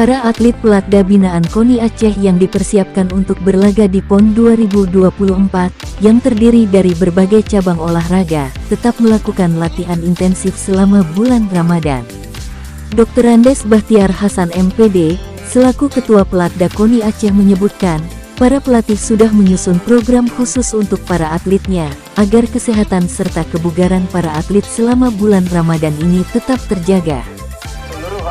Para atlet pelatda binaan KONI Aceh yang dipersiapkan untuk berlaga di PON 2024, yang terdiri dari berbagai cabang olahraga, tetap melakukan latihan intensif selama bulan Ramadan. Dr. Andes Bahtiar Hasan MPD, selaku Ketua Pelatda KONI Aceh menyebutkan, para pelatih sudah menyusun program khusus untuk para atletnya, agar kesehatan serta kebugaran para atlet selama bulan Ramadan ini tetap terjaga.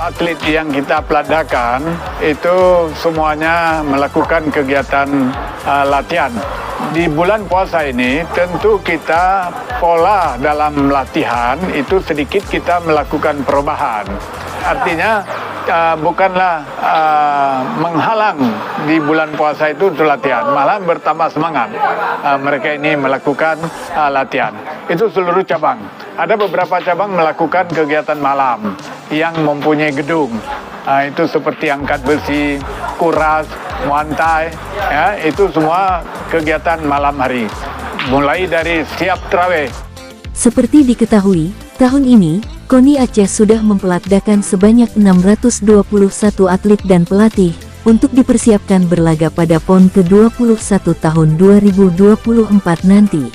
Atlet yang kita peladakan itu semuanya melakukan kegiatan latihan. Di bulan puasa ini tentu kita pola dalam latihan itu sedikit kita melakukan perubahan. Artinya bukanlah menghalang di bulan puasa itu untuk latihan, malah bertambah semangat mereka ini melakukan latihan. Itu seluruh cabang. Ada beberapa cabang melakukan kegiatan malam yang mempunyai gedung, itu seperti angkat besi, kuras, muantai, ya, itu semua kegiatan malam hari, mulai dari siap tarawih. Seperti diketahui, tahun ini, KONI Aceh sudah mempelatdakan sebanyak 621 atlet dan pelatih, untuk dipersiapkan berlaga pada PON ke-21 tahun 2024 nanti.